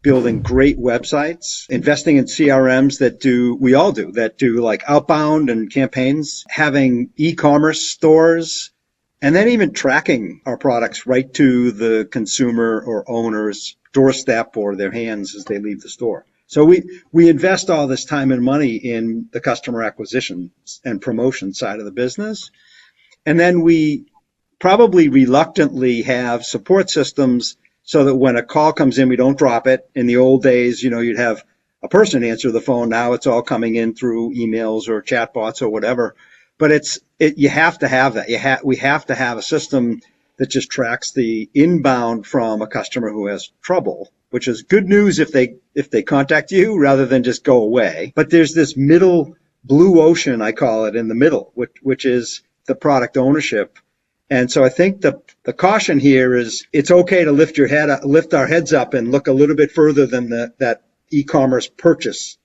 building great websites, investing in CRMs that do like outbound and campaigns, having e-commerce stores, and then even tracking our products right to the consumer or owner's doorstep or their hands as they leave the store. So we invest all this time and money in the customer acquisition and promotion side of the business. And then we probably reluctantly have support systems so that when a call comes in, we don't drop it. In the old days, you'd have a person answer the phone. Now it's all coming in through emails or chatbots or whatever. But you have to have that. We have to have a system that just tracks the inbound from a customer who has trouble, which is good news if they contact you rather than just go away. But there's this middle blue ocean, I call it, in the middle, which is the product ownership. And so I think the caution here is it's okay to lift our heads up and look a little bit further than that e-commerce purchase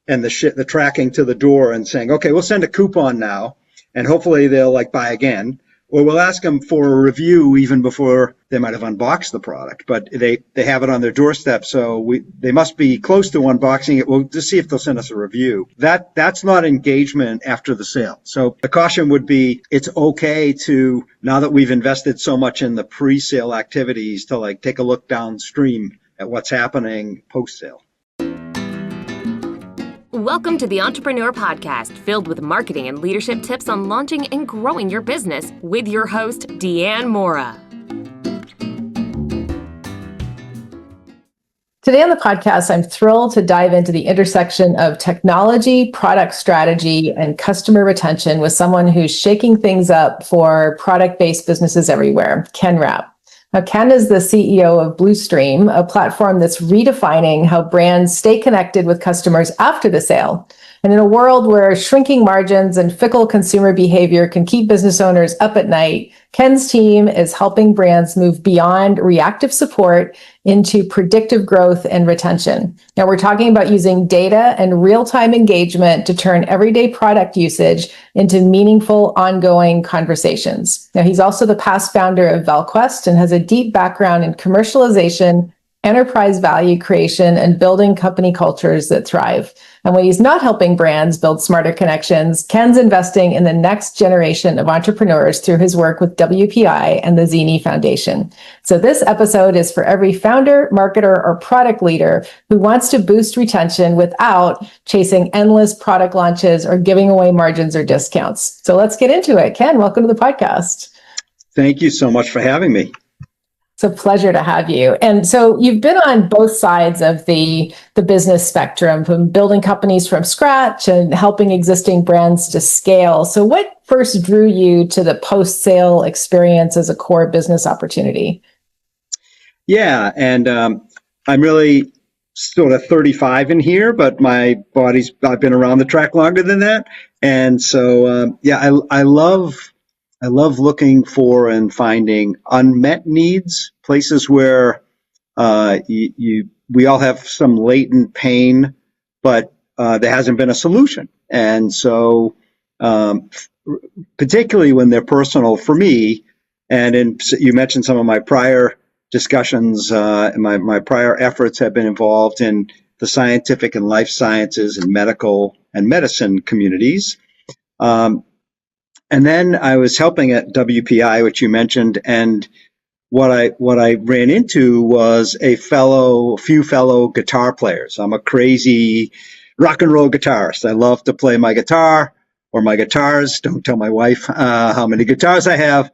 and the tracking to the door and saying, okay, we'll send a coupon now and hopefully they'll buy again. Or we'll ask them for a review even before they might have unboxed the product, but they have it on their doorstep, so they must be close to unboxing it. We'll just see if they'll send us a review. That's not engagement after the sale. So the caution would be it's okay to, now that we've invested so much in the pre-sale activities, to take a look downstream at what's happening post-sale. Welcome to the Entrepreneur Podcast, filled with marketing and leadership tips on launching and growing your business with your host, Deanne Mora. Today on the podcast, I'm thrilled to dive into the intersection of technology, product strategy, and customer retention with someone who's shaking things up for product-based businesses everywhere, Ken Rapp. Now, Ken is the CEO of Bluestream, a platform that's redefining how brands stay connected with customers after the sale. And in a world where shrinking margins and fickle consumer behavior can keep business owners up at night, Ken's team is helping brands move beyond reactive support into predictive growth and retention. Now, we're talking about using data and real-time engagement to turn everyday product usage into meaningful, ongoing conversations. Now, he's also the past founder of ValQuest and has a deep background in commercialization, enterprise value creation, and building company cultures that thrive. And when he's not helping brands build smarter connections, Ken's investing in the next generation of entrepreneurs through his work with WPI and the Zini Foundation. So this episode is for every founder, marketer, or product leader who wants to boost retention without chasing endless product launches or giving away margins or discounts. So let's get into it. Ken, welcome to the podcast. Thank you so much for having me. It's a pleasure to have you. And so you've been on both sides of the business spectrum, from building companies from scratch and helping existing brands to scale. So what first drew you to the post-sale experience as a core business opportunity? Yeah, and I'm really sort of 35 in here, but I've been around the track longer than that. And so, I love looking for and finding unmet needs, places where we all have some latent pain, but there hasn't been a solution. And so, particularly when they're personal for me, and you mentioned some of my prior discussions, my prior efforts have been involved in the scientific and life sciences and medical and medicine communities. And then I was helping at WPI, which you mentioned, and what I ran into was a few fellow guitar players. I'm a crazy rock and roll guitarist. I love to play my guitar or my guitars. Don't tell my wife how many guitars I have.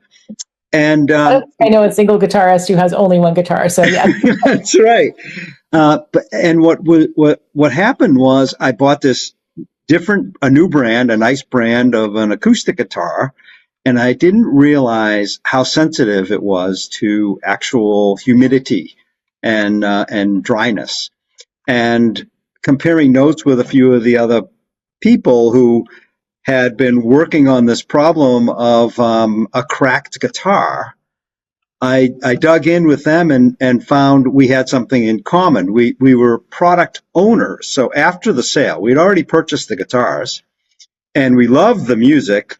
And I know a single guitarist who has only one guitar, so yeah. That's right. And what happened was I bought a new brand, a nice brand of an acoustic guitar, and I didn't realize how sensitive it was to actual humidity and dryness. And comparing notes with a few of the other people who had been working on this problem of a cracked guitar, I dug in with them and found we had something in common. We were product owners. So after the sale, we'd already purchased the guitars and we loved the music.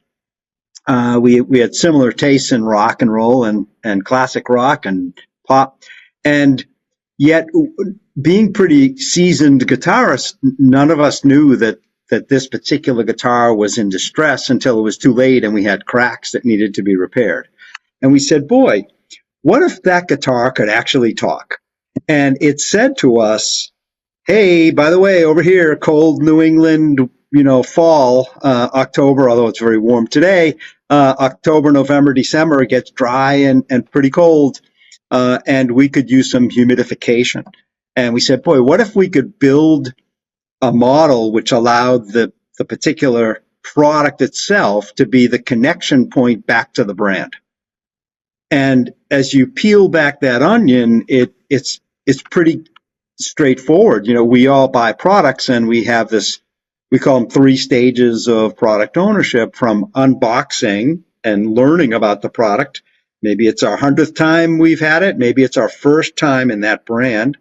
We had similar tastes in rock and roll and classic rock and pop. And Yet, being pretty seasoned guitarists, none of us knew that this particular guitar was in distress until it was too late and we had cracks that needed to be repaired. And we said, boy, what if that guitar could actually talk? And it said to us, hey, by the way, over here, cold New England, fall, October, although it's very warm today, October, November, December, it gets dry and pretty cold, and we could use some humidification. And we said, boy, what if we could build a model which allowed the particular product itself to be the connection point back to the brand? And as you peel back that onion, it's pretty straightforward. We all buy products, and we have this, we call them 3 stages of product ownership, from unboxing and learning about the product. Maybe it's our 100th time we've had it. Maybe it's our first time in that brand.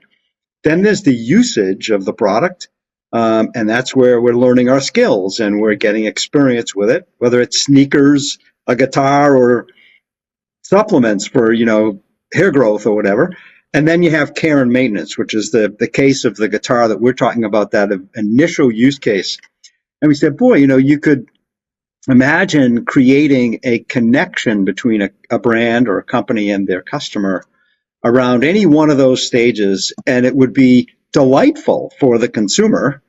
Then there's the usage of the product. And that's where we're learning our skills and we're getting experience with it, whether it's sneakers, a guitar, or supplements for, hair growth or whatever. And then you have care and maintenance, which is the case of the guitar that we're talking about, that initial use case. And we said, boy, you could imagine creating a connection between a brand or a company and their customer around any one of those stages, and it would be delightful for the consumer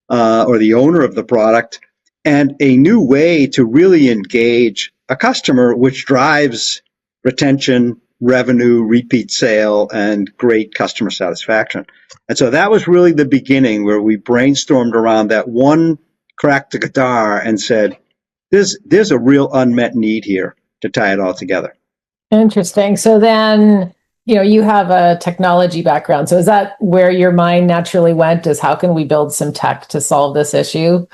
or the owner of the product, and a new way to really engage a customer, which drives retention, revenue, repeat sale, and great customer satisfaction. And so that was really the beginning, where we brainstormed around that one cracked guitar and said, there's a real unmet need here to tie it all together. Interesting. So then, you have a technology background. So is that where your mind naturally went, is how can we build some tech to solve this issue?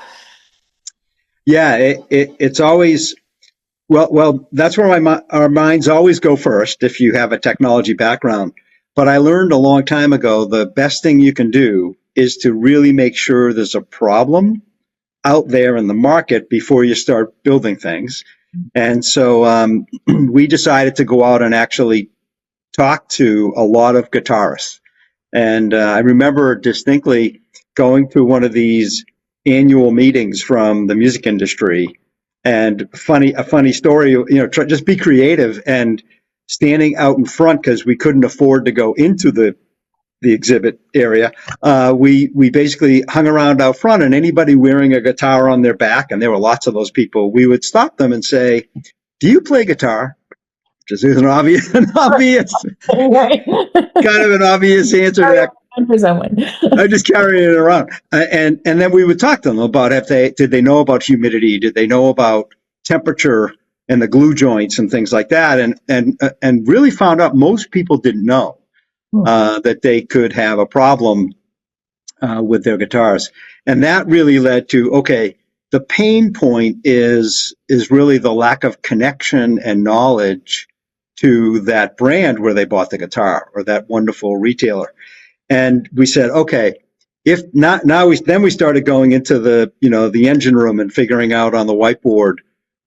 Yeah, it's always, well, that's where our minds always go first if you have a technology background. But I learned a long time ago, the best thing you can do is to really make sure there's a problem out there in the market before you start building things. And so we decided to go out and actually talk to a lot of guitarists. And I remember distinctly going to one of these annual meetings from the music industry. And a funny story, just be creative, and standing out in front, because we couldn't afford to go into the exhibit area. We basically hung around out front, and anybody wearing a guitar on their back, and there were lots of those people, we would stop them and say, do you play guitar? Which is an obvious kind of an obvious answer to that. For someone. I'm just carrying it around. And then we would talk to them about did they know about humidity? Did they know about temperature and the glue joints and things like that? And really found out most people didn't know that they could have a problem with their guitars. And that really led to, okay, the pain point is really the lack of connection and knowledge to that brand where they bought the guitar, or that wonderful retailer. And we said, okay, if not, then we started going into the engine room and figuring out on the whiteboard,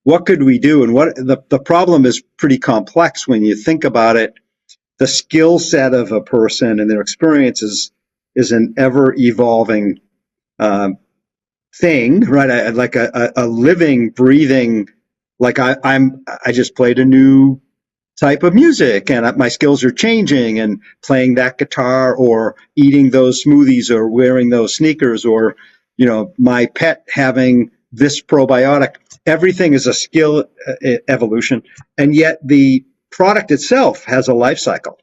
what could we do? And what the problem is pretty complex when you think about it. The skill set of a person and their experiences is an ever evolving thing, right? Like a living, breathing, like I just played a new type of music, and my skills are changing, and playing that guitar, or eating those smoothies, or wearing those sneakers, or my pet having this probiotic. Everything is a skill evolution, and yet the product itself has a life cycle.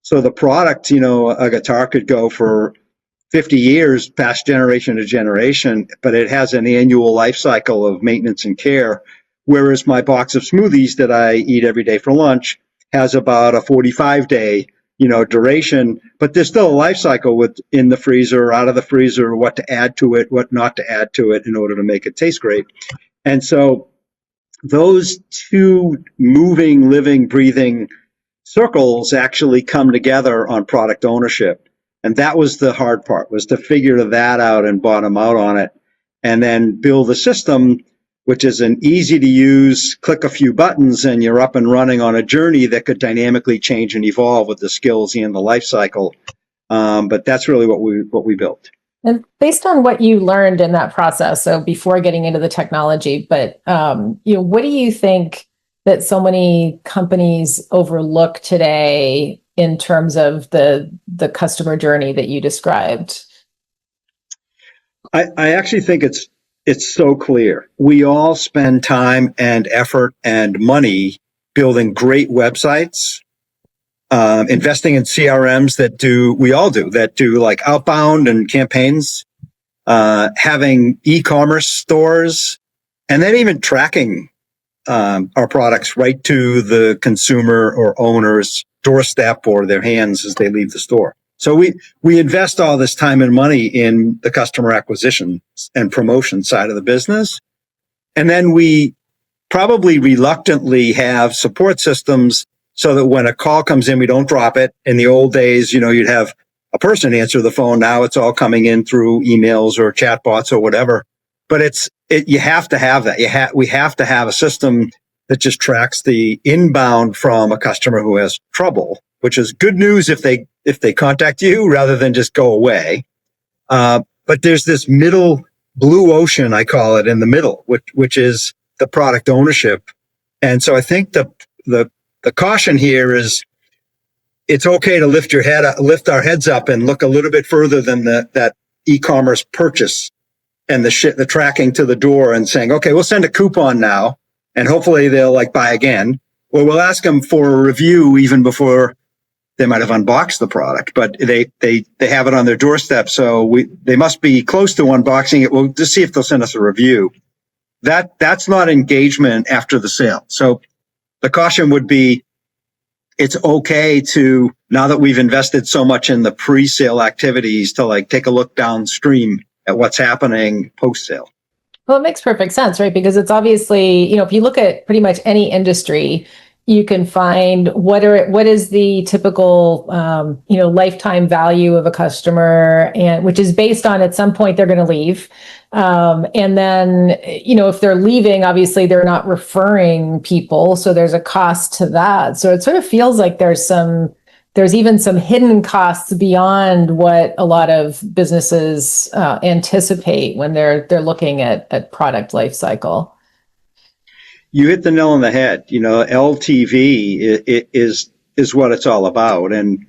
So the product, a guitar could go for 50 years, past generation to generation, but it has an annual life cycle of maintenance and care. Whereas my box of smoothies that I eat every day for lunch has about a 45-day, duration, but there's still a life cycle with in the freezer, out of the freezer, what to add to it, what not to add to it in order to make it taste great. And so those two moving, living, breathing circles actually come together on product ownership. And that was the hard part, was to figure that out and bottom out on it, and then build a system which is an easy to use, click a few buttons and you're up and running on a journey that could dynamically change and evolve with the skills and the life cycle But that's really what we built. And based on what you learned in that process, so before getting into the technology, but what do you think that so many companies overlook today in terms of the customer journey that you described? I actually think it's so clear. We all spend time and effort and money building great websites, investing in CRMs that do like outbound and campaigns, having e-commerce stores, and then even tracking our products right to the consumer or owner's doorstep or their hands as they leave the store. So we invest all this time and money in the customer acquisition and promotion side of the business. And then we probably reluctantly have support systems so that when a call comes in, we don't drop it. In the old days, you'd have a person answer the phone. Now it's all coming in through emails or chatbots or whatever. But you have to have that. We have to have a system that just tracks the inbound from a customer who has trouble, which is good news if they contact you rather than just go away. But there's this middle blue ocean, I call it, in the middle, which is the product ownership. And so I think the caution here is it's okay to lift our heads up and look a little bit further than that e-commerce purchase and the tracking to the door and saying, okay, we'll send a coupon now and hopefully they'll buy again, or we'll ask them for a review even before they might have unboxed the product, but they have it on their doorstep. So they must be close to unboxing it. We'll just see if they'll send us a review. That's not engagement after the sale. So the caution would be, it's okay to, now that we've invested so much in the pre-sale activities, to take a look downstream at what's happening post-sale. Well, it makes perfect sense, right? Because it's obviously, if you look at pretty much any industry, you can find what is the typical, lifetime value of a customer, and which is based on at some point they're going to leave. And then, if they're leaving, obviously they're not referring people. So there's a cost to that. So it sort of feels like there's even some hidden costs beyond what a lot of businesses anticipate when they're looking at product life cycle. You hit the nail on the head. LTV is what it's all about. And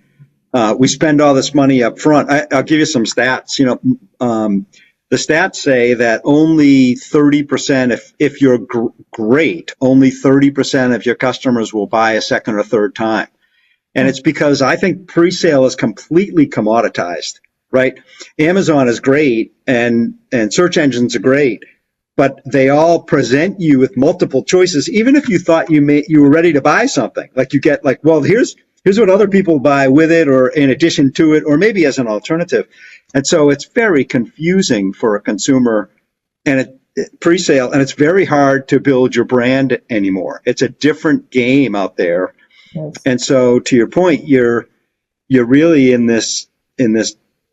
we spend all this money up front. I'll give you some stats. The stats say that only 30%, if you're great, only 30% of your customers will buy a second or third time. And it's because I think pre-sale is completely commoditized, right? Amazon is great and search engines are great, but they all present you with multiple choices. Even if you thought you were ready to buy something, you get well, here's what other people buy with it or in addition to it, or maybe as an alternative. And so it's very confusing for a consumer and pre-sale, and it's very hard to build your brand anymore. It's a different game out there. Yes. And so to your point, you're really in this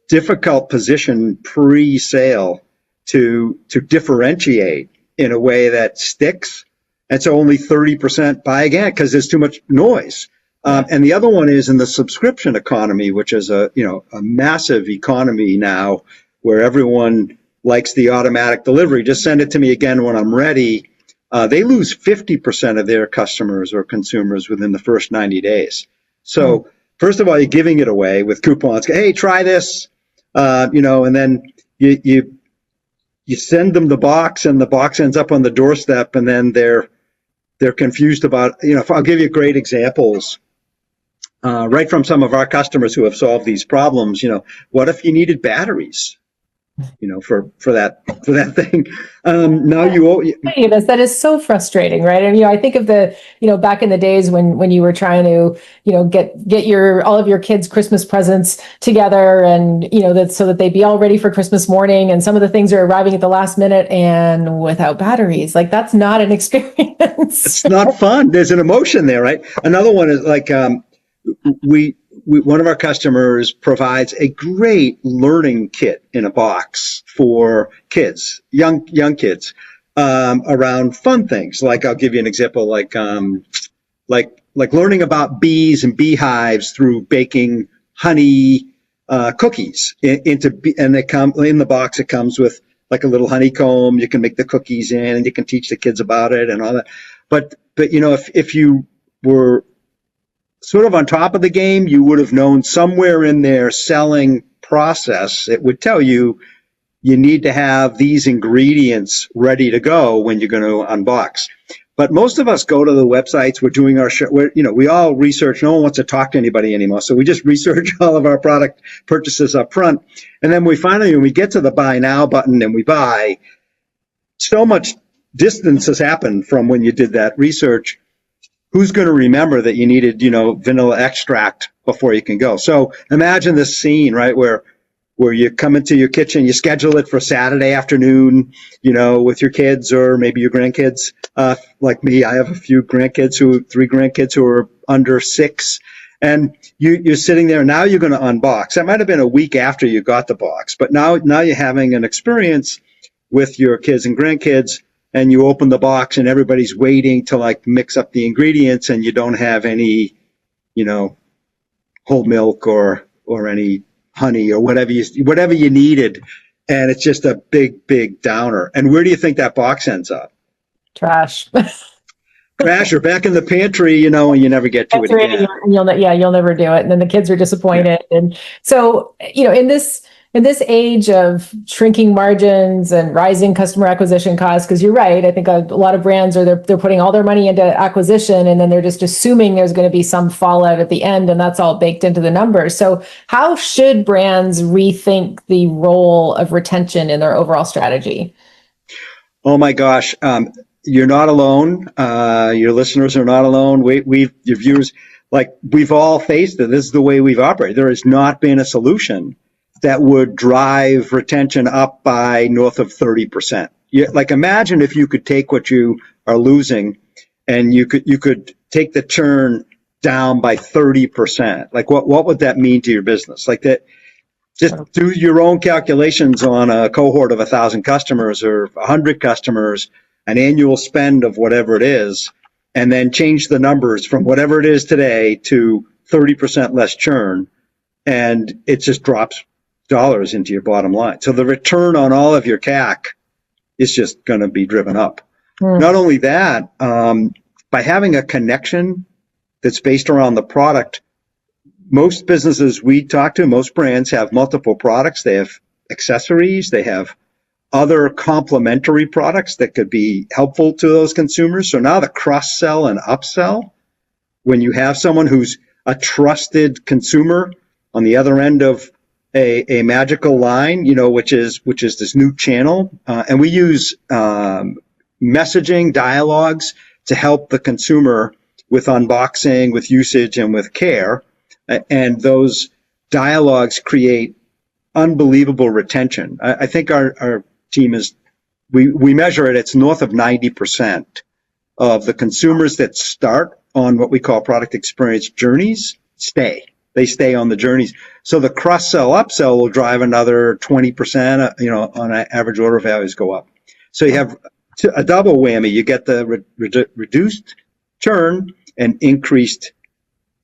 difficult position pre-sale to differentiate in a way that sticks. And so only 30% buy again because there's too much noise. And the other one is in the subscription economy, which is a massive economy now where everyone likes the automatic delivery. Just send it to me again when I'm ready. They lose 50% of their customers or consumers within the first 90 days. So first of all, you're giving it away with coupons. Hey, try this, and then you send them the box and the box ends up on the doorstep and then they're confused about, I'll give you great examples. Right from some of our customers who have solved these problems, what if you needed batteries? For that thing. Now that is so frustrating, right? And I think of the back in the days when you were trying to get all of your kids' Christmas presents together, and that so that they'd be all ready for Christmas morning, and some of the things are arriving at the last minute and without batteries. That's not an experience. It's not fun. There's an emotion there, right? Another one is one of our customers provides a great learning kit in a box for kids, young kids, around fun things. I'll give you an example, like learning about bees and beehives through baking honey, cookies and they come in the box. It comes with like a little honeycomb. You can make the cookies in, and you can teach the kids about it and all that. But if you were sort of on top of the game, you would have known somewhere in their selling process, it would tell you need to have these ingredients ready to go when you're going to unbox. But most of us go to the websites. We're doing our we all research. No one wants to talk to anybody anymore. So we just research all of our product purchases up front. And then when we get to the buy now button and we buy, so much distance has happened from when you did that research. Who's going to remember that you needed, vanilla extract before you can go? So imagine this scene, right, where you come into your kitchen, you schedule it for Saturday afternoon, with your kids or maybe your grandkids. Like me, I have three grandkids who are under 6. And you're sitting there, now you're going to unbox. That might have been a week after you got the box, but now you're having an experience with your kids and grandkids, and you open the box and everybody's waiting to like mix up the ingredients, and you don't have any, whole milk or any honey or whatever you needed. And it's just a big downer. And where do you think that box ends up? Trash. Trash, or back in the pantry, and you never get to it again. And you'll never do it. And then the kids are disappointed. Yeah. And so, in this age of shrinking margins and rising customer acquisition costs, because you're right, I think a lot of brands they're putting all their money into acquisition, and then they're just assuming there's going to be some fallout at the end, and that's all baked into the numbers. So how should brands rethink the role of retention in their overall strategy? Oh my gosh. You're not alone. Your listeners are not alone. Your viewers, we've all faced it. This is the way we've operated. There has not been a solution that would drive retention up by north of 30%. Imagine if you could take what you are losing and you could take the churn down by 30%. What would that mean to your business? Just do your own calculations on a cohort of 1,000 customers or 100 customers, an annual spend of whatever it is, and then change the numbers from whatever it is today to 30% less churn, and it just drops dollars into your bottom line. So the return on all of your CAC is just going to be driven up. Not only that, by having a connection that's based around the product, most businesses we talk to, most brands have multiple products. They have accessories, they have other complementary products that could be helpful to those consumers. So now the cross-sell and upsell, when you have someone who's a trusted consumer on the other end of a magical line, which is this new channel, and we use messaging dialogues to help the consumer with unboxing, with usage, and with care, and those dialogues create unbelievable retention. I think our team we measure it. It's north of 90% of the consumers that start on what we call product experience journeys stay. They stay on the journeys. So the cross-sell, upsell will drive another 20%, on average order values go up. So you have a double whammy. You get the reduced churn and increased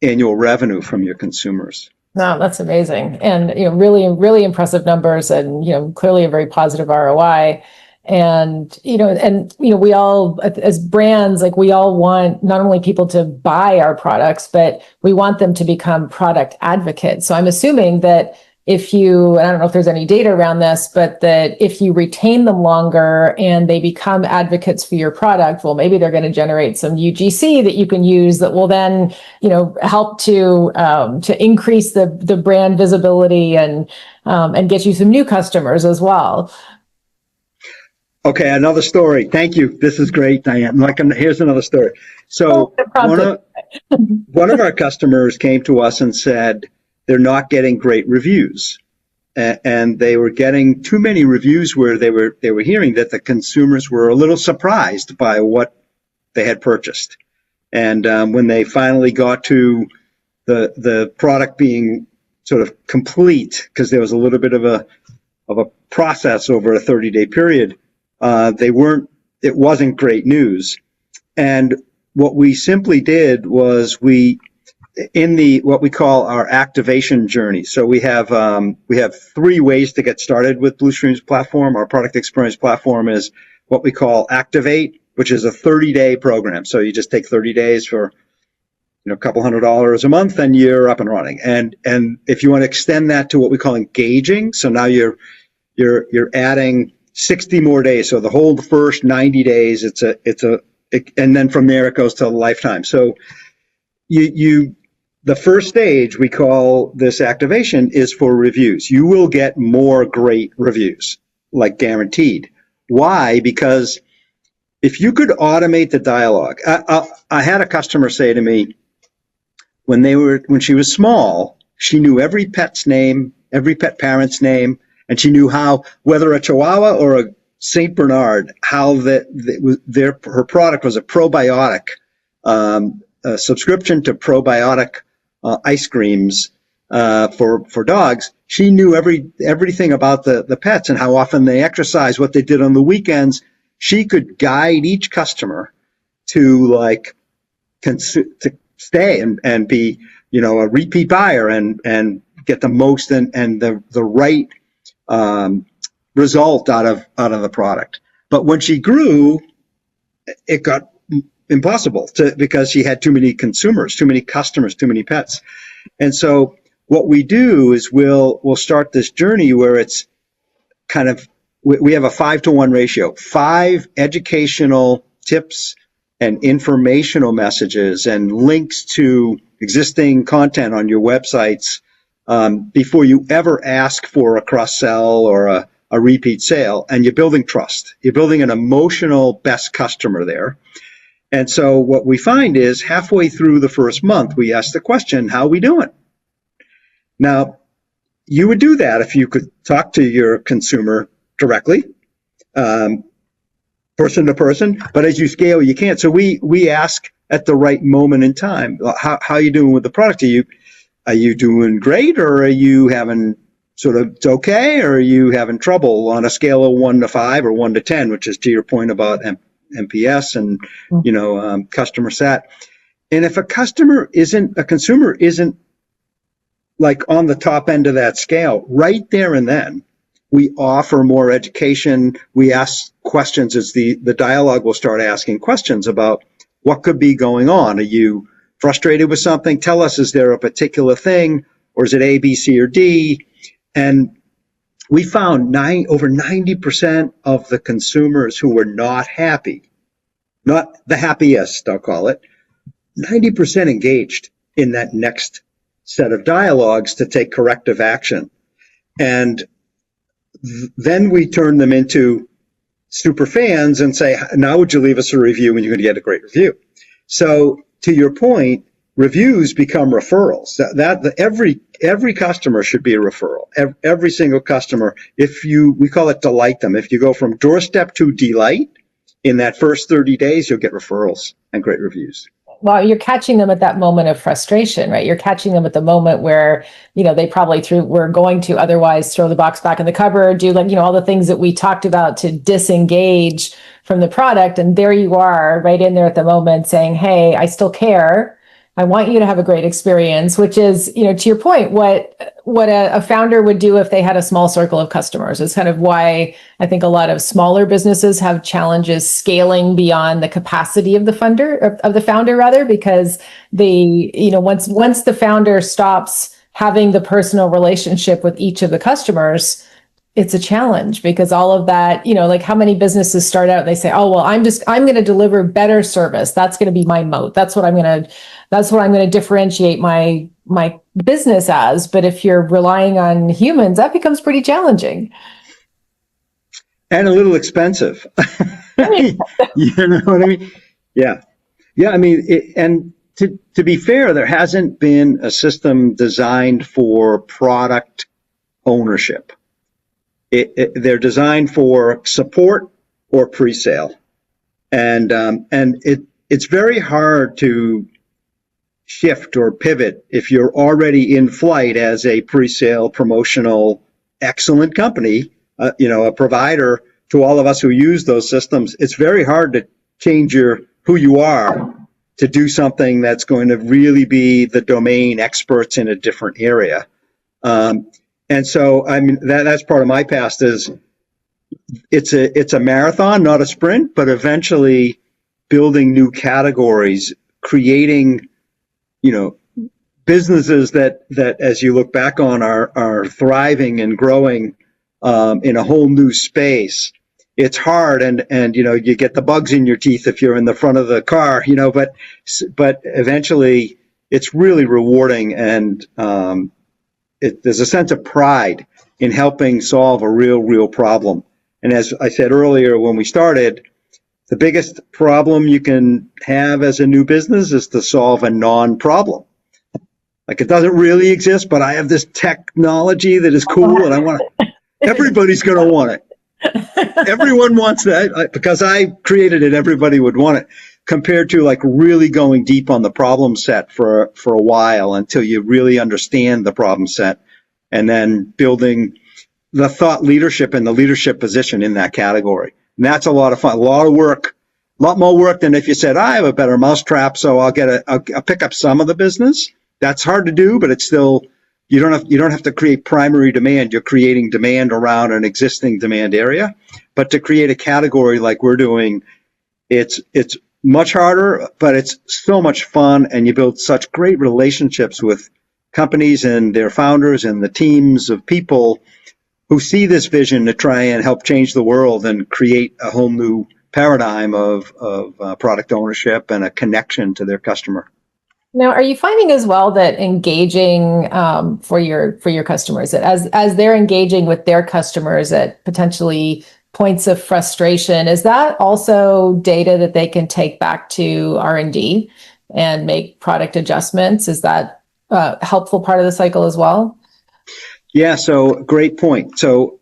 annual revenue from your consumers. No, that's amazing. And, really, really impressive numbers, and, clearly a very positive ROI. And, we all, as brands, we all want not only people to buy our products, but we want them to become product advocates. So I'm assuming that and I don't know if there's any data around this, but that if you retain them longer and they become advocates for your product, well, maybe they're going to generate some UGC that you can use that will then, help to increase the brand visibility and get you some new customers as well. Okay, another story. Thank you. This is great, Diane. Here's another story. So one of our customers came to us and said they're not getting great reviews, and they were getting too many reviews where they were hearing that the consumers were a little surprised by what they had purchased. And when they finally got to the product being sort of complete, because there was a little bit of a process over a 30-day period, it wasn't great news. And what we simply did was in the what we call our activation journey. So we have 3 ways to get started with Bluestream's platform. Our product experience platform is what we call Activate, which is a 30-day program. So you just take 30 days for a couple $100 a month, and you're up and running. And if you want to extend that to what we call engaging, so now you're adding 60 more days. So the whole first 90 days, and then from there it goes to a lifetime. So the first stage we call this activation is for reviews. You will get more great reviews, like guaranteed. Why? Because if you could automate the dialogue, I had a customer say to me, when she was small, she knew every pet's name, every pet parent's name, and she knew how, whether a Chihuahua or a Saint Bernard, how her product was a probiotic, a subscription to probiotic ice creams for dogs. She knew everything about the pets and how often they exercise, what they did on the weekends. She could guide each customer to stay and be, a repeat buyer and get the most and the right result out of the product. But when she grew, it got impossible because she had too many consumers, too many customers, too many pets. And so what we do is we'll start this journey where it's kind of, we have a 5-to-1 ratio, 5 educational tips and informational messages and links to existing content on your websites before you ever ask for a cross-sell or a repeat sale. And you're building trust. You're building an emotional best customer there. And so what we find is halfway through the first month, we ask the question, how are we doing? Now, you would do that if you could talk to your consumer directly, person to person, but as you scale, you can't. So we ask at the right moment in time, how are you doing with the product? Are you doing great, or are you having sort of it's okay, or are you having trouble on a scale of 1 to 5 or 1 to 10, which is to your point about NPS and customer sat. And if a consumer isn't like on the top end of that scale, right there and then, we offer more education. We ask questions as the dialogue will start asking questions about what could be going on. Are you frustrated with something? Tell us, is there a particular thing, or is it A, B, C, or D? And we found over 90% of the consumers who were not happy, not the happiest, I'll call it, 90% engaged in that next set of dialogues to take corrective action. And then we turn them into Superfans and say, now would you leave us a review, and you're going to get a great review. So to your point, reviews become referrals. Every customer should be a referral. Every single customer, we call it delight them. If you go from doorstep to delight in that first 30 days, you'll get referrals and great reviews. Well, you're catching them at that moment of frustration, right? You're catching them at the moment where, they probably were going to otherwise throw the box back in the cupboard, do all the things that we talked about to disengage from the product. And there you are right in there at the moment saying, hey, I still care. I want you to have a great experience, which is, to your point, what a founder would do if they had a small circle of customers. It's kind of why I think a lot of smaller businesses have challenges scaling beyond the capacity of the founder, because once the founder stops having the personal relationship with each of the customers, it's a challenge, because all of that, like how many businesses start out and they say, oh, well, I'm going to deliver better service. That's going to be my moat. That's what I'm going to differentiate my business as. But if you're relying on humans, that becomes pretty challenging. And a little expensive. You know what I mean? Yeah. Yeah. I mean, and to be fair, there hasn't been a system designed for product ownership. They're designed for support or pre-sale, and it's very hard to shift or pivot if you're already in flight as a pre-sale promotional excellent company, a provider to all of us who use those systems. It's very hard to change who you are to do something that's going to really be the domain experts in a different area. And so, I mean, that's part of my past is it's a marathon, not a sprint, but eventually building new categories, creating, businesses that as you look back on are thriving and growing in a whole new space. It's hard, and you get the bugs in your teeth if you're in the front of the car, but eventually it's really rewarding, and there's a sense of pride in helping solve a real problem. And as I said earlier when we started, the biggest problem you can have as a new business is to solve a non-problem. Like, it doesn't really exist, but I have this technology that is cool, and I want it. Everybody's going to want it. Everyone wants that. Because I created it, everybody would want it. Compared to like really going deep on the problem set for a while until you really understand the problem set, and then building the thought leadership and the leadership position in that category. And that's a lot of fun, a lot of work, a lot more work than if you said, I have a better mousetrap, so I'll pick up some of the business. That's hard to do, but it's still, you don't have to create primary demand. You're creating demand around an existing demand area. But to create a category like we're doing, it's much harder, but it's so much fun, and you build such great relationships with companies and their founders and the teams of people who see this vision to try and help change the world and create a whole new paradigm of product ownership and a connection to their customer. Now, are you finding as well that engaging for your customers, that as they're engaging with their customers at potentially points of frustration, is that also data that they can take back to R&D and make product adjustments? Is that a helpful part of the cycle as well? Yeah, so great point. So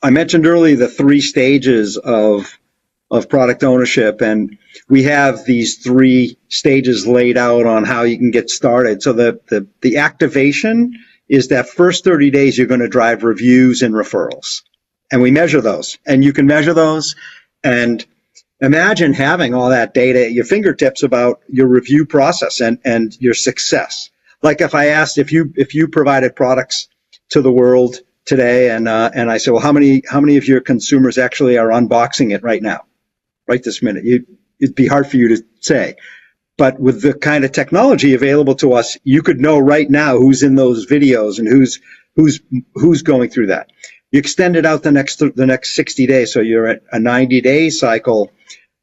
I mentioned earlier the 3 stages of product ownership, and we have these 3 stages laid out on how you can get started. So the activation is that first 30 days you're going to drive reviews and referrals. And we measure those, and you can measure those. And imagine having all that data at your fingertips about your review process and your success. Like if I asked if you provided products to the world today, and I said, well, how many of your consumers actually are unboxing it right now, right this minute? It'd be hard for you to say. But with the kind of technology available to us, you could know right now who's in those videos and who's going through that. You extend it out the next 60 days, so you're at a 90-day cycle.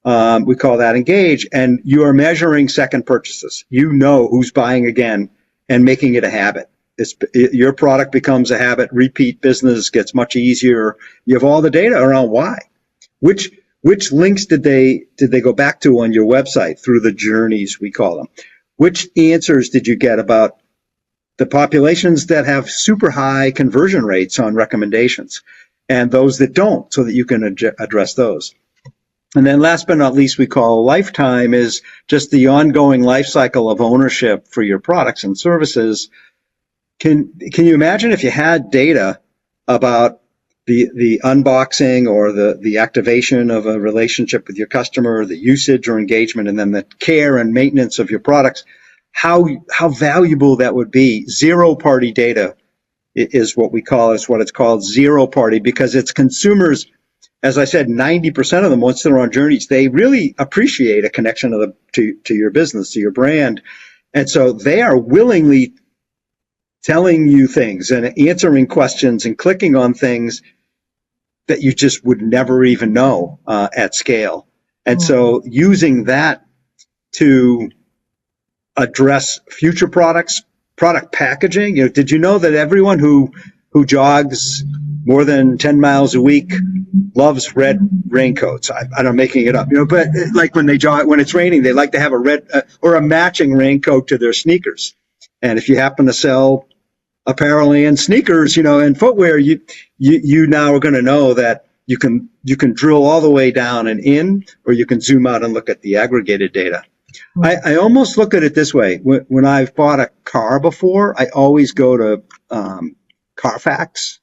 We call that engage, and you are measuring second purchases. You know who's buying again and making it a habit. Your product becomes a habit. Repeat business gets much easier. You have all the data around why. Which links did they go back to on your website through the journeys, we call them? Which answers did you get about the populations that have super high conversion rates on recommendations and those that don't, so that you can address those? And then last but not least, we call lifetime is just the ongoing life cycle of ownership for your products and services. Can you imagine if you had data about the unboxing or the activation of a relationship with your customer, the usage or engagement, and then the care and maintenance of your products, how valuable that would be? Zero party data is what we call it. It's what it's called, zero party, because it's consumers. As I said, 90% of them, once they're on journeys, they really appreciate a connection to your business, to your brand. And so they are willingly telling you things and answering questions and clicking on things that you just would never even know at scale. And so using that to address future products, product packaging. Did you know that everyone who jogs more than 10 miles a week loves red raincoats? I'm making it up, but like when they jog, when it's raining, they like to have a red or a matching raincoat to their sneakers. And if you happen to sell apparel and sneakers, and footwear, you now are going to know that you can drill all the way down and in, or you can zoom out and look at the aggregated data. I almost look at it this way. When I've bought a car before, I always go to Carfax.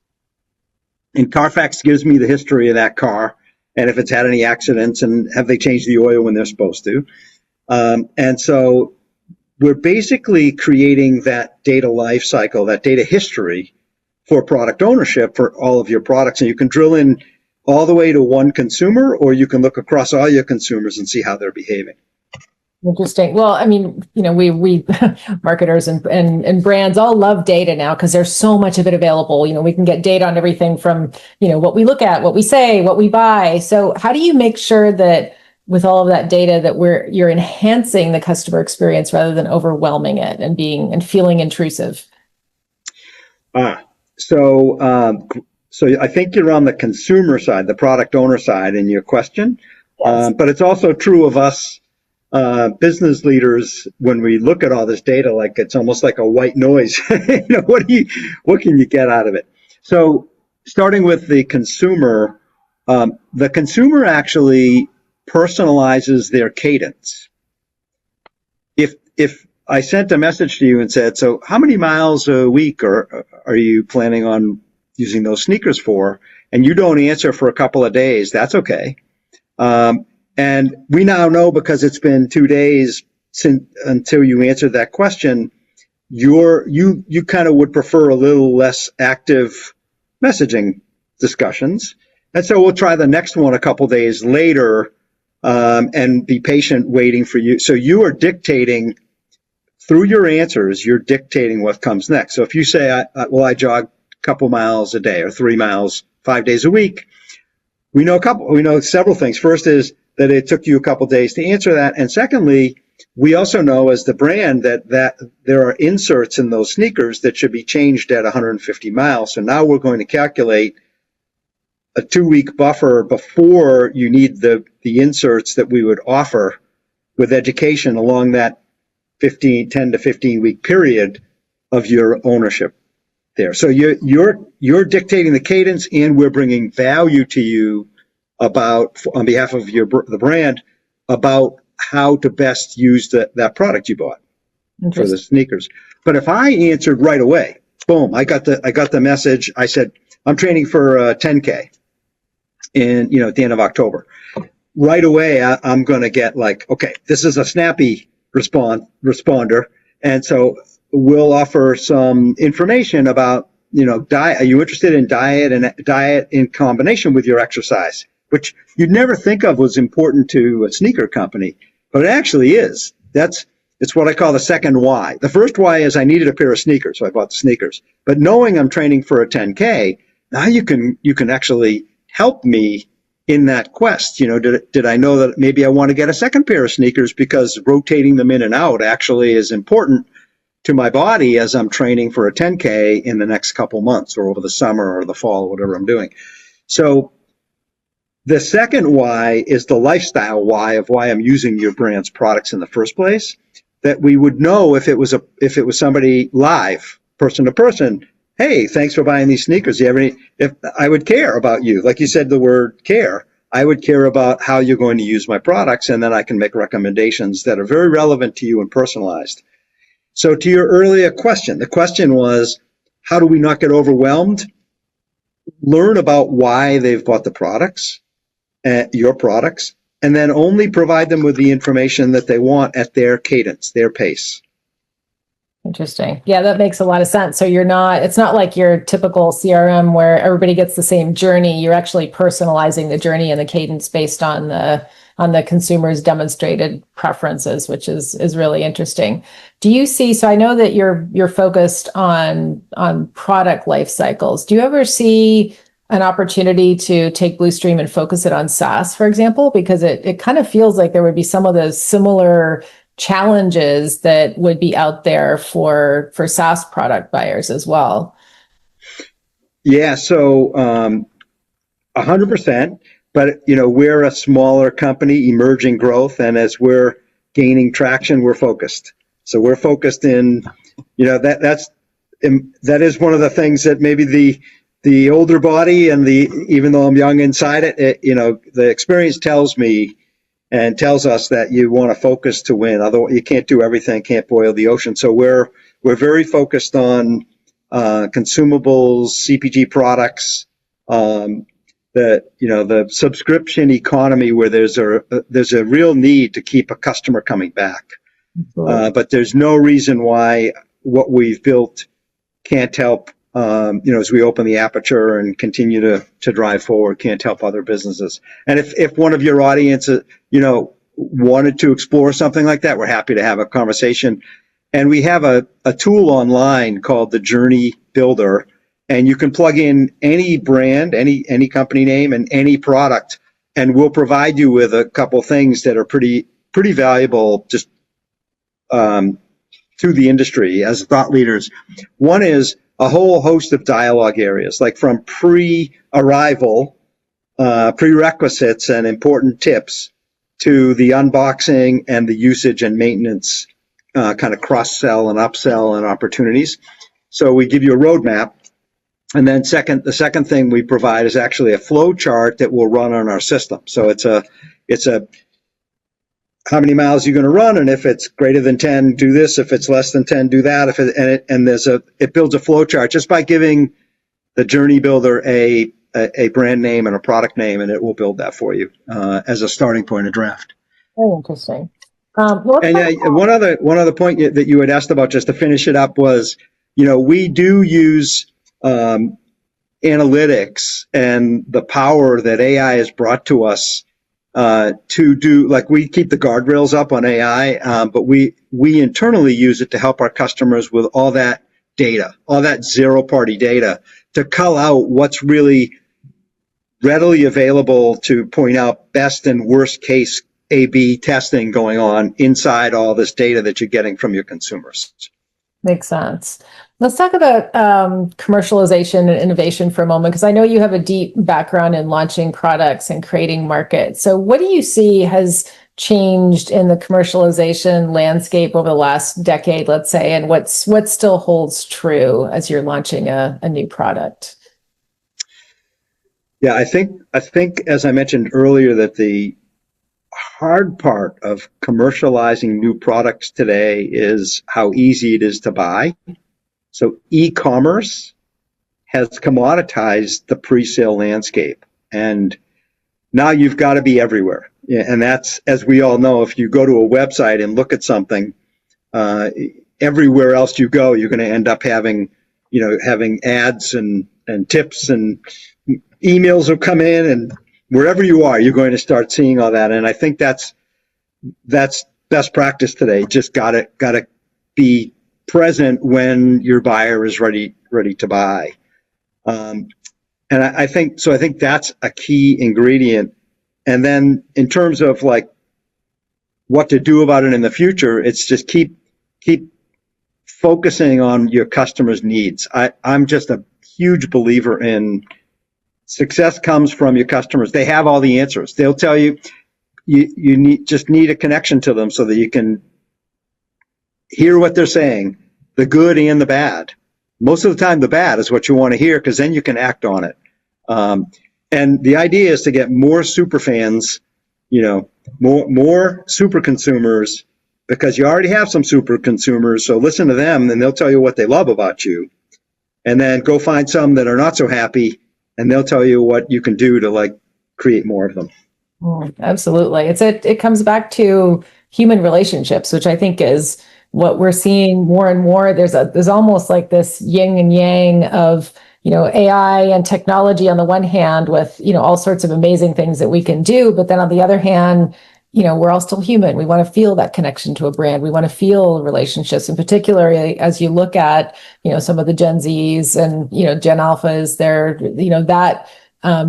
And Carfax gives me the history of that car, and if it's had any accidents, and have they changed the oil when they're supposed to. And so we're basically creating that data life cycle, that data history for product ownership for all of your products. And you can drill in all the way to one consumer, or you can look across all your consumers and see how they're behaving. Interesting. Well, I mean, we marketers and brands all love data now because there's so much of it available. We can get data on everything from, what we look at, what we say, what we buy. So how do you make sure that with all of that data that you're enhancing the customer experience rather than overwhelming it and feeling intrusive? So I think you're on the consumer side, the product owner side in your question. Yes. But it's also true of us business leaders when we look at all this data, like it's almost like a white noise. What can you get out of it? So starting with the consumer actually personalizes their cadence. If I sent a message to you and said, so how many miles a week are you planning on using those sneakers for? And you don't answer for a couple of days, that's okay. And we now know, because it's been 2 days until you answered that question, you kind of would prefer a little less active messaging discussions. And so we'll try the next one a couple days later, and be patient waiting for you. So you are dictating through your answers, you're dictating what comes next. So if you say, I jog a couple miles a day or 3 miles 5 days a week, we know several things. First is that it took you a couple days to answer that. And secondly, we also know as the brand that there are inserts in those sneakers that should be changed at 150 miles. So now we're going to calculate a 2-week buffer before you need the inserts that we would offer with education along that 10 to 15 week period of your ownership there. So you're dictating the cadence, and we're bringing value to you on behalf of the brand about how to best use that product you bought for the sneakers. But if I answered right away, boom, I got the message. I said, I'm training for 10K at the end of October. Right away, I'm going to get like, okay, this is a snappy responder. And so we'll offer some information about, diet. Are you interested in diet in combination with your exercise? Which you'd never think of was important to a sneaker company, but it actually is. It's what I call the second why. The first why is I needed a pair of sneakers, so I bought the sneakers. But knowing I'm training for a 10K, now you can actually help me in that quest. Did I know that maybe I want to get a second pair of sneakers because rotating them in and out actually is important to my body as I'm training for a 10K in the next couple months or over the summer or the fall, or whatever I'm doing. So the second why is the lifestyle why of why I'm using your brand's products in the first place, that we would know if it was somebody live, person to person. Hey, thanks for buying these sneakers. Do you have any? If I would care about you, like you said, the word care, I would care about how you're going to use my products, and then I can make recommendations that are very relevant to you and personalized. So to your earlier question, the question was, how do we not get overwhelmed? Learn about why they've bought the products, your products, and then only provide them with the information that they want at their cadence, their pace. Interesting. Yeah, that makes a lot of sense. So it's not like your typical CRM where everybody gets the same journey. You're actually personalizing the journey and the cadence based on the consumer's demonstrated preferences, which is really interesting. Do you see, so I know that you're focused on product life cycles. Do you ever see an opportunity to take Bluestream and focus it on SaaS, for example? Because it kind of feels like there would be some of those similar challenges that would be out there for SaaS product buyers as well. Yeah, so 100%. But we're a smaller company, emerging growth, and as we're gaining traction, we're focused. So we're focused in, that is one of the things that maybe the older body and even though I'm young inside it, the experience tells me and tells us that you want to focus to win. Otherwise, you can't do everything, can't boil the ocean. So we're very focused on consumables, CPG products, the subscription economy where there's a real need to keep a customer coming back. But there's no reason why what we've built can't help, as we open the aperture and continue to drive forward, can't help other businesses. And if one of your audience, wanted to explore something like that, we're happy to have a conversation. And we have a tool online called the Journey Builder, and you can plug in any brand, any company name, and any product, and we'll provide you with a couple things that are pretty valuable just to the industry as thought leaders. One is a whole host of dialogue areas, like from pre-arrival, prerequisites and important tips, to the unboxing and the usage and maintenance kind of cross-sell and upsell and opportunities. So we give you a roadmap. And then the second thing we provide is actually a flow chart that will run on our system. So it's a how many miles you're going to run, and if it's greater than 10, do this. If it's less than 10, do that. It builds a flow chart just by giving the Journey Builder a brand name and a product name, and it will build that for you as a starting point of draft. Very interesting. One other point that you had asked about, just to finish it up, was, we do use analytics and the power that AI has brought to us to do, like, we keep the guardrails up on AI, but we internally use it to help our customers with all that data, all that zero-party data, to cull out what's really readily available to point out best and worst case A/B testing going on inside all this data that you're getting from your consumers. Makes sense. Let's talk about commercialization and innovation for a moment, because I know you have a deep background in launching products and creating markets. So what do you see has changed in the commercialization landscape over the last decade, let's say, and what still holds true as you're launching a new product? Yeah, I think as I mentioned earlier, that the hard part of commercializing new products today is how easy it is to buy. So e-commerce has commoditized the pre-sale landscape, and now you've got to be everywhere. And that's, as we all know, if you go to a website and look at something, everywhere else you go, you're going to end up having ads and tips, and emails will come in, and wherever you are, you're going to start seeing all that. And I think that's best practice today. Just gotta be present when your buyer is ready to buy. And I think that's a key ingredient. And then in terms of like what to do about it in the future, it's just keep focusing on your customers' needs. I'm just a huge believer in success comes from your customers. They have all the answers. They'll tell you. You need a connection to them so that you can hear what they're saying, the good and the bad. Most of the time, the bad is what you want to hear, because then you can act on it. And the idea is to get more super fans, more super consumers, because you already have some super consumers. So listen to them, and they'll tell you what they love about you. And then go find some that are not so happy, and they'll tell you what you can do to create more of them. Absolutely. It comes back to human relationships, which I think is what we're seeing more and more. There's almost like this yin and yang of, AI and technology on the one hand, with, all sorts of amazing things that we can do. But then on the other hand, we're all still human. We want to feel that connection to a brand. We want to feel relationships, and particularly as you look at, some of the Gen Zs and, Gen Alphas, that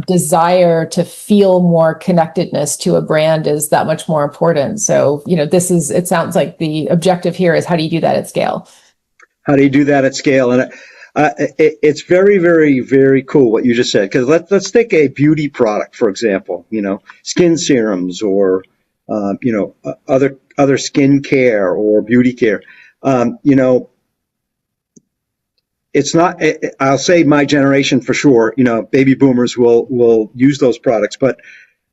desire to feel more connectedness to a brand is that much more important. So, it sounds like the objective here is, how do you do that at scale? How do you do that at scale? And it's very, very, very cool what you just said, because let's take a beauty product, for example, skin serums or, other skin care or beauty care. It's not, I'll say my generation for sure, baby boomers will use those products, but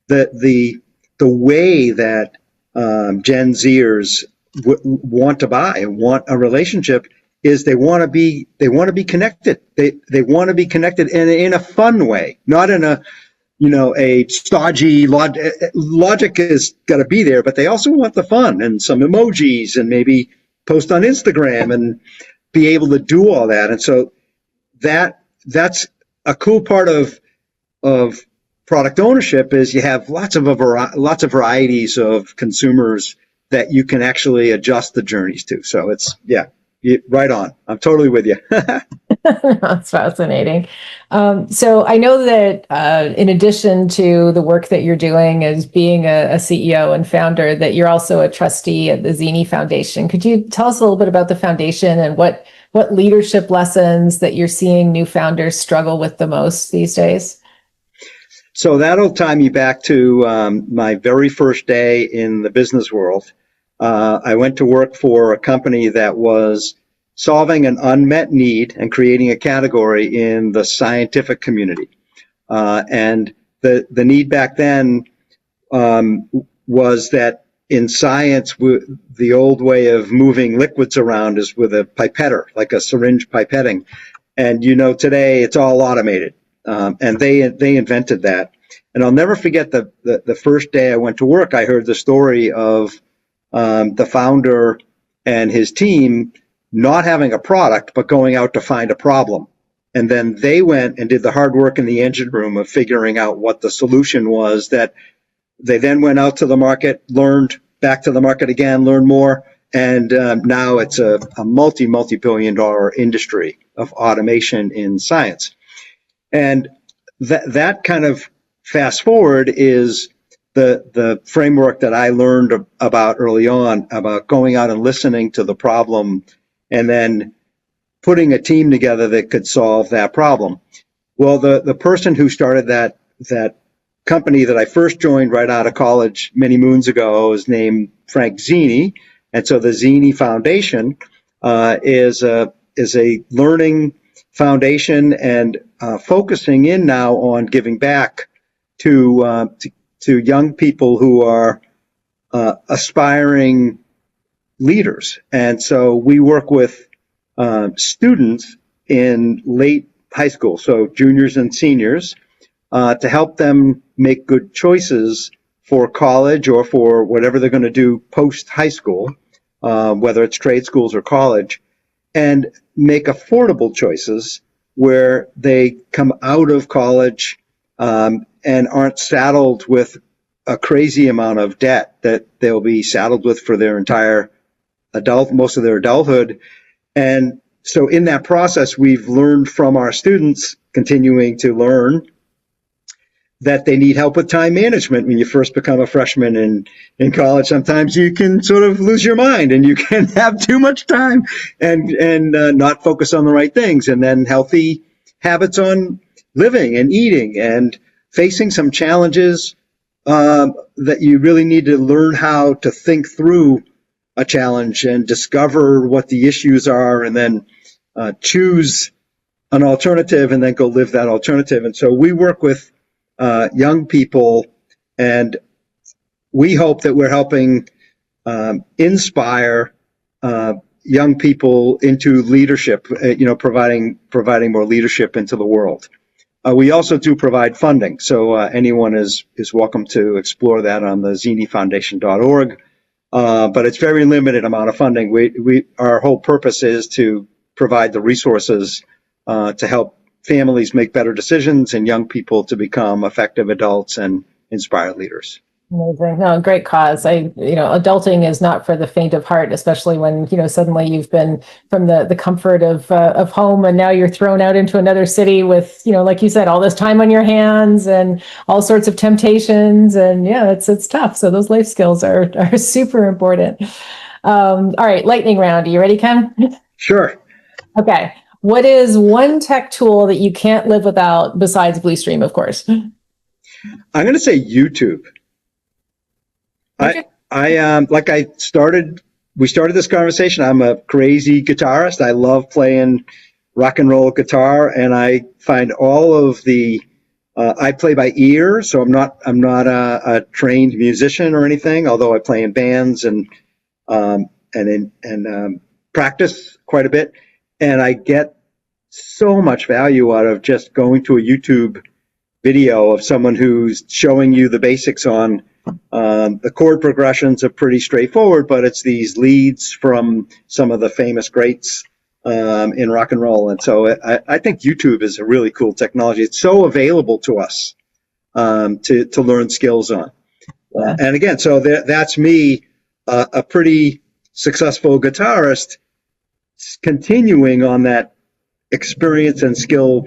the way that Gen Zers want to buy and want a relationship is they want to be connected. They want to be connected in a fun way, not in a a stodgy logic has got to be there, but they also want the fun and some emojis and maybe post on Instagram and be able to do all that. And so that's a cool part of product ownership is you have lots of varieties of consumers that you can actually adjust the journeys to. So it's right on. I'm totally with you. That's fascinating. So I know that in addition to the work that you're doing as being a CEO and founder, that you're also a trustee at the Zini Foundation. Could you tell us a little bit about the foundation and what leadership lessons that you're seeing new founders struggle with the most these days? So that'll tie me back to my very first day in the business world. I went to work for a company that was solving an unmet need and creating a category in the scientific community. And the need back then was that in science, the old way of moving liquids around is with a pipetter, like a syringe pipetting. And today it's all automated. And they invented that. And I'll never forget the first day I went to work, I heard the story of the founder and his team not having a product, but going out to find a problem. And then they went and did the hard work in the engine room of figuring out what the solution was, that they then went out to the market, learned, back to the market again, learned more. And now it's a multi-billion dollar industry of automation in science. And that kind of fast forward is the framework that I learned about early on, about going out and listening to the problem and then putting a team together that could solve that problem. Well, the person who started that company that I first joined right out of college many moons ago is named Frank Zini. And so the Zini Foundation is a learning foundation and focusing in now on giving back to young people who are aspiring leaders. And so we work with students in late high school, so juniors and seniors, to help them make good choices for college or for whatever they're going to do post high school, whether it's trade schools or college, and make affordable choices where they come out of college and aren't saddled with a crazy amount of debt that they'll be saddled with for their entire most of their adulthood. And so in that process, we've learned from our students, continuing to learn, that they need help with time management. When you first become a freshman in college, sometimes you can sort of lose your mind and you can have too much time and not focus on the right things. And then healthy habits on living and eating and facing some challenges that you really need to learn how to think through a challenge and discover what the issues are and then choose an alternative and then go live that alternative. And so we work with young people, and we hope that we're helping inspire young people into leadership, providing more leadership into the world. We also do provide funding, so anyone is welcome to explore that on the zinifoundation.org. But it's very limited amount of funding. Our whole purpose is to provide the resources to help families make better decisions and young people to become effective adults and inspired leaders. Amazing. No, great cause. Adulting is not for the faint of heart, especially when, suddenly you've been from the comfort of home and now you're thrown out into another city with, like you said, all this time on your hands and all sorts of temptations. And yeah, it's tough. So those life skills are super important. All right. Lightning round. Are you ready, Ken? Sure. Okay. What is one tech tool that you can't live without besides Bluestream, of course? I'm going to say YouTube. Okay. We started this conversation. I'm a crazy guitarist. I love playing rock and roll guitar, and I find all of I play by ear, so I'm not a trained musician or anything, although I play in bands and practice quite a bit. And I get so much value out of just going to a YouTube video of someone who's showing you the basics on the chord progressions are pretty straightforward, but it's these leads from some of the famous greats in rock and roll. And so I think YouTube is a really cool technology. It's so available to us to learn skills on. And again, so that's me, a pretty successful guitarist, continuing on that experience and skill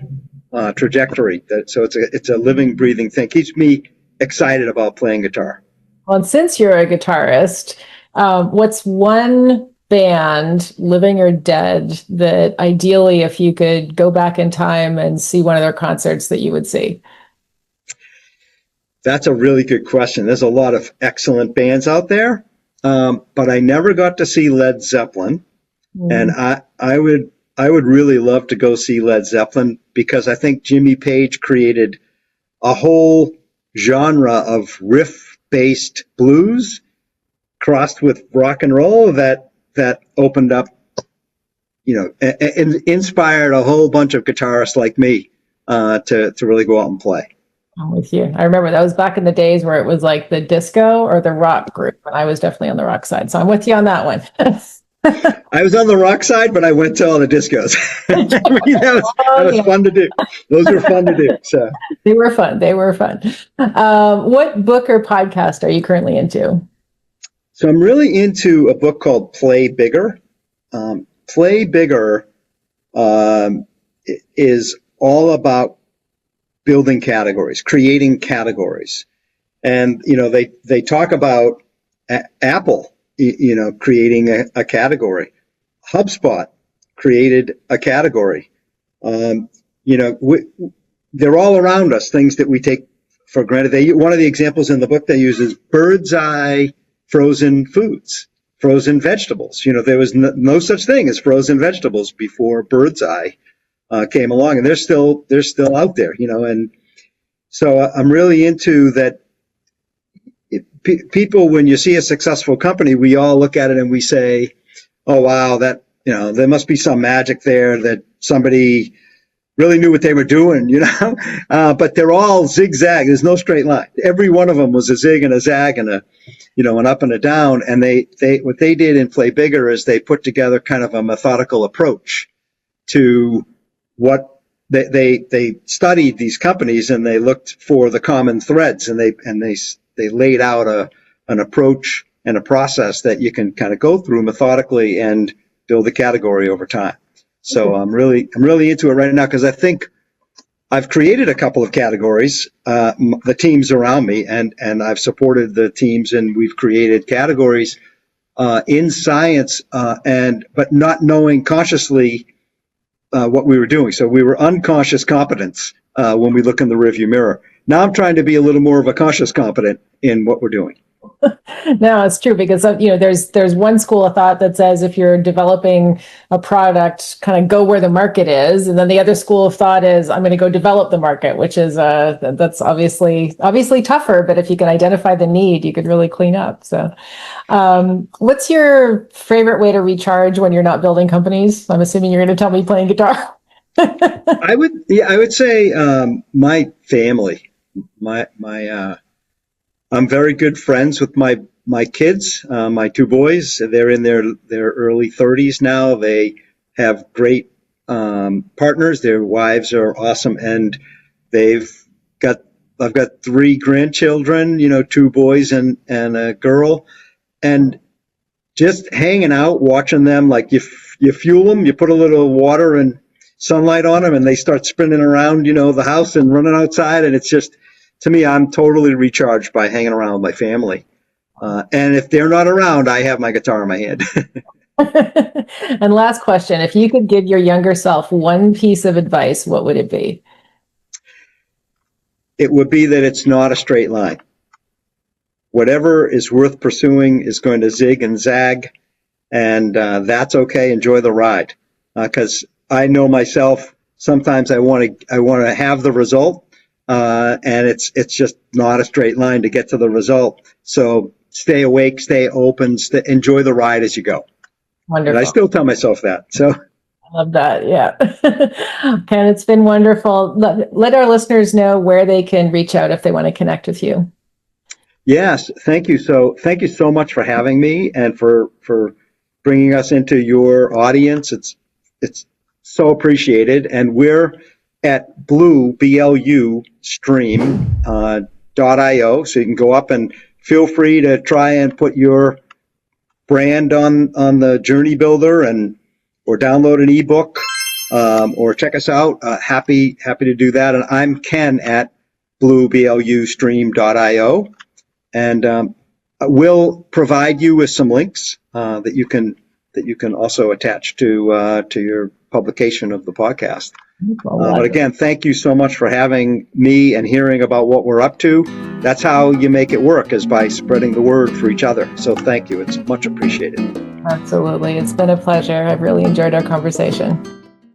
trajectory. So it's a living, breathing thing. Keeps me excited about playing guitar. Well, and since you're a guitarist, what's one band, living or dead, that ideally, if you could go back in time and see one of their concerts, that you would see? That's a really good question. There's a lot of excellent bands out there, but I never got to see Led Zeppelin, and I would really love to go see Led Zeppelin, because I think Jimmy Page created a whole genre of riff-based blues crossed with rock and roll that opened up, and inspired a whole bunch of guitarists like me to really go out and play. I'm with you. I remember that was back in the days where it was like the disco or the rock group, and I was definitely on the rock side. So I'm with you on that one. I was on the rock side, but I went to all the discos. that was fun to do. Those were fun to do. So They were fun. What book or podcast are you currently into? So I'm really into a book called Play Bigger. Play Bigger is all about building categories, creating categories. And, they talk about Apple, creating a category. HubSpot created a category. They're all around us, things that we take for granted. One of the examples in the book they use is bird's eye frozen foods, frozen vegetables. There was no such thing as frozen vegetables before bird's eye came along, and they're still out there, and so I'm really into that. People, when you see a successful company, we all look at it and we say, oh, wow, that, there must be some magic there, that somebody really knew what they were doing, but they're all zigzag. There's no straight line. Every one of them was a zig and a zag and an up and a down. And they what they did in Play Bigger is they put together kind of a methodical approach to what they studied these companies, and they looked for the common threads, and they laid out an approach and a process that you can kind of go through methodically and build a category over time. So I'm really into it right now, because I think I've created a couple of categories, the teams around me, and I've supported the teams, and we've created categories in science, but not knowing consciously what we were doing. So we were unconscious competence when we look in the rearview mirror. Now I'm trying to be a little more of a conscious competent in what we're doing. No, it's true, because there's one school of thought that says if you're developing a product, kind of go where the market is, and then the other school of thought is I'm going to go develop the market, which is that's obviously tougher. But if you can identify the need, you could really clean up. So, what's your favorite way to recharge when you're not building companies? I'm assuming you're going to tell me playing guitar. I would say my family, I'm very good friends with my kids, my two boys. They're in their early 30s now. They have great partners. Their wives are awesome, and I've got 3 grandchildren, 2 boys and a girl, and just hanging out, watching them. Like you fuel them, you put a little water and sunlight on them, and they start spinning around, the house and running outside, and it's just. To me, I'm totally recharged by hanging around with my family. And if they're not around, I have my guitar in my hand. And last question, if you could give your younger self one piece of advice, what would it be? It would be that it's not a straight line. Whatever is worth pursuing is going to zig and zag, and that's okay. Enjoy the ride. Because I know myself, sometimes I want to have the result. And it's just not a straight line to get to the result. So stay awake, stay open, enjoy the ride as you go. Wonderful. And I still tell myself that. So Love that. Yeah. Ken, it's been wonderful. Let our listeners know where they can reach out if they want to connect with you. Yes, thank you. So thank you so much for having me and for bringing us into your audience. It's so appreciated. And we're at BLU stream .io, so you can go up and feel free to try and put your brand on the Journey Builder and or download an ebook or check us out. Happy to do that. And I'm Ken at BLUstream.io, and we'll provide you with some links that you can also attach to your publication of the podcast. But again, thank you so much for having me and hearing about what we're up to. That's how you make it work, is by spreading the word for each other. So thank you. It's much appreciated. Absolutely. It's been a pleasure. I've really enjoyed our conversation.